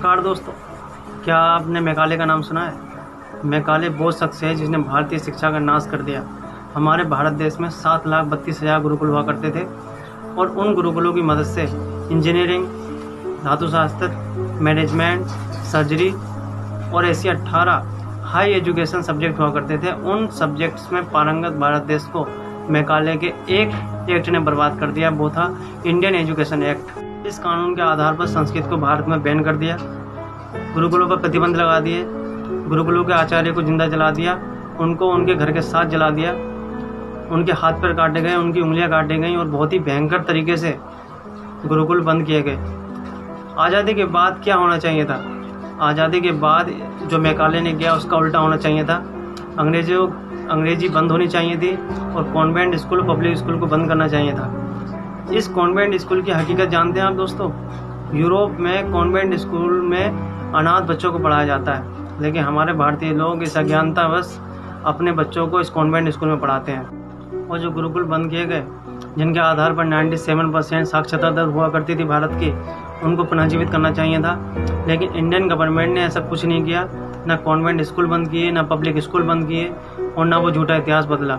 नमस्कार दोस्तों, क्या आपने मेघालय का नाम सुना है? मेघालय वो शख्स है जिसने भारतीय शिक्षा का नाश कर दिया। हमारे भारत देश में 7,32,000 गुरुकुल हुआ करते थे और उन गुरुकुलों की मदद से इंजीनियरिंग, धातुशास्त्र, मैनेजमेंट, सर्जरी और ऐसी 18 हाई एजुकेशन सब्जेक्ट हुआ करते थे। उन सब्जेक्ट्स में पारंगत भारत देश को मेघालय के एक एक्ट ने बर्बाद कर दिया, वो था इंडियन एजुकेशन एक्ट। इस कानून के आधार पर संस्कृत को भारत में बैन कर दिया, गुरुकुलों पर प्रतिबंध लगा दिए, गुरुकुलों के आचार्य को जिंदा जला दिया, उनको उनके घर के साथ जला दिया, उनके हाथ पैर काटे गए, उनकी उंगलियां काटी गई और बहुत ही भयंकर तरीके से गुरुकुल बंद किए गए। आज़ादी के बाद क्या होना चाहिए था? आज़ादी के बाद जो मेघालय ने किया उसका उल्टा होना चाहिए था। अंग्रेजी बंद होनी चाहिए थी और कॉन्वेंट स्कूल, पब्लिक स्कूल को बंद करना चाहिए था। इस कॉन्वेंट स्कूल की हकीकत जानते हैं आप दोस्तों? यूरोप में कॉन्वेंट स्कूल में अनाथ बच्चों को पढ़ाया जाता है, लेकिन हमारे भारतीय लोग इस अज्ञानतावश अपने बच्चों को इस कॉन्वेंट स्कूल में पढ़ाते हैं। और जो गुरुकुल बंद किए गए, जिनके आधार पर 97% साक्षरता दर हुआ करती थी भारत की, उनको पुनर्जीवित करना चाहिए था। लेकिन इंडियन गवर्नमेंट ने ऐसा कुछ नहीं किया। ना कॉन्वेंट स्कूल बंद किए, ना पब्लिक स्कूल बंद किए और ना वो झूठा इतिहास बदला।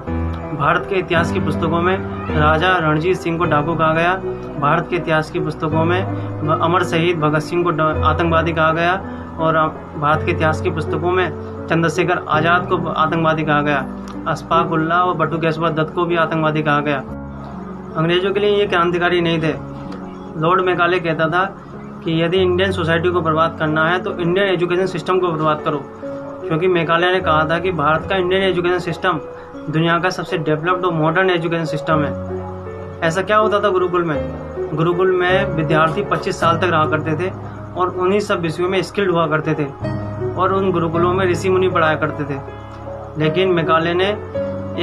भारत के इतिहास की पुस्तकों में राजा रणजीत सिंह को डाकू कहा गया, भारत के इतिहास की पुस्तकों में अमर शहीद भगत सिंह को आतंकवादी कहा गया और भारत के इतिहास की पुस्तकों में चंद्रशेखर आज़ाद को आतंकवादी कहा गया, अशफाक उल्लाह और बटुकेश्वर दत्त को भी आतंकवादी कहा गया। अंग्रेजों के लिए ये क्रांतिकारी नहीं थे। लॉर्ड मेघालय कहता था कि यदि इंडियन सोसाइटी को बर्बाद करना है तो इंडियन एजुकेशन सिस्टम को बर्बाद करो, क्योंकि मेघालय ने कहा था कि भारत का इंडियन एजुकेशन सिस्टम दुनिया का सबसे डेवलप्ड और मॉडर्न एजुकेशन सिस्टम है। ऐसा क्या होता था गुरुकुल में? गुरुकुल में विद्यार्थी 25 साल तक रहा करते थे और उन्हीं सब विषयों में स्किल्ड हुआ करते थे और उन गुरुकुलों में ऋषि मुनि पढ़ाया करते थे। लेकिन मेघालय ने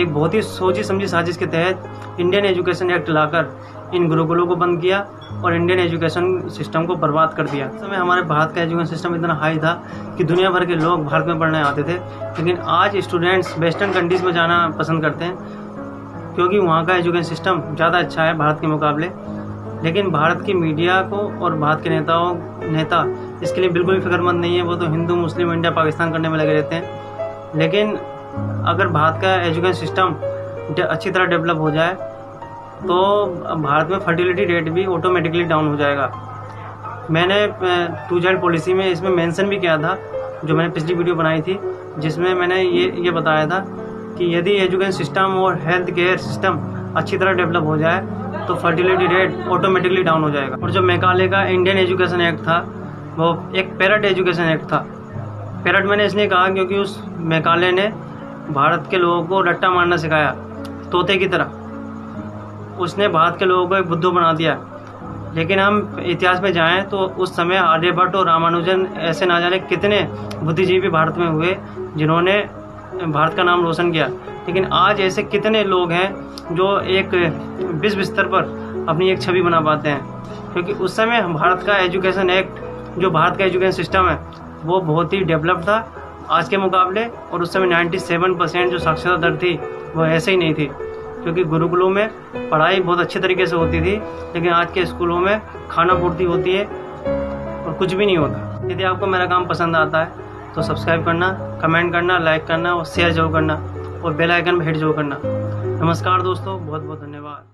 एक बहुत ही सोची समझी साजिश के तहत इंडियन एजुकेशन एक्ट लाकर इन गुरुकुलों को बंद किया और इंडियन एजुकेशन सिस्टम को बर्बाद कर दिया। उस समय हमारे भारत का एजुकेशन सिस्टम इतना हाई था कि दुनिया भर के लोग भारत में पढ़ने आते थे। लेकिन आज स्टूडेंट्स वेस्टर्न कंट्रीज़ में जाना पसंद करते हैं क्योंकि वहाँ का एजुकेशन सिस्टम ज़्यादा अच्छा है भारत के मुकाबले। लेकिन भारत की मीडिया को और भारत के नेता इसके लिए बिल्कुल भी फिक्रमंद नहीं है। वो तो हिंदू, मुस्लिम, इंडिया, पाकिस्तान करने में लगे रहते हैं। लेकिन अगर भारत का एजुकेशन सिस्टम अच्छी तरह डेवलप हो जाए तो भारत में फर्टिलिटी रेट भी ऑटोमेटिकली डाउन हो जाएगा। मैंने 2 चाइल्ड पॉलिसी में इसमें मेंशन भी किया था, जो मैंने पिछली वीडियो बनाई थी, जिसमें मैंने ये बताया था कि यदि एजुकेशन सिस्टम और हेल्थ केयर सिस्टम अच्छी तरह डेवलप हो जाए तो फर्टिलिटी रेट ऑटोमेटिकली डाउन हो जाएगा। और जो मेघालय का इंडियन एजुकेशन एक्ट था वो एक पैरट एजुकेशन एक्ट था। पैरट मैंने इसलिए कहा क्योंकि उस मेघालय ने भारत के लोगों को रट्टा मारना सिखाया, तोते की तरह। उसने भारत के लोगों को एक बुद्धू बना दिया। लेकिन हम इतिहास में जाएं तो उस समय आर्यभट्ट और रामानुजन ऐसे ना जाने कितने बुद्धिजीवी भारत में हुए जिन्होंने भारत का नाम रोशन किया। लेकिन आज ऐसे कितने लोग हैं जो एक विश्व स्तर पर अपनी एक छवि बना पाते हैं, क्योंकि उस समय भारत का एजुकेशन एक्ट, जो भारत का एजुकेशन सिस्टम है, वो बहुत ही डेवलप था आज के मुकाबले। और उस समय 97% जो साक्षरता दर थी वो ऐसे ही नहीं थी, क्योंकि गुरुकुलों में पढ़ाई बहुत अच्छे तरीके से होती थी। लेकिन आज के स्कूलों में खाना पूर्ति होती है और कुछ भी नहीं होता। यदि आपको मेरा काम पसंद आता है तो सब्सक्राइब करना, कमेंट करना, लाइक करना और शेयर जरूर करना और बेल आइकन पर हिट जरूर करना। नमस्कार दोस्तों, बहुत बहुत धन्यवाद।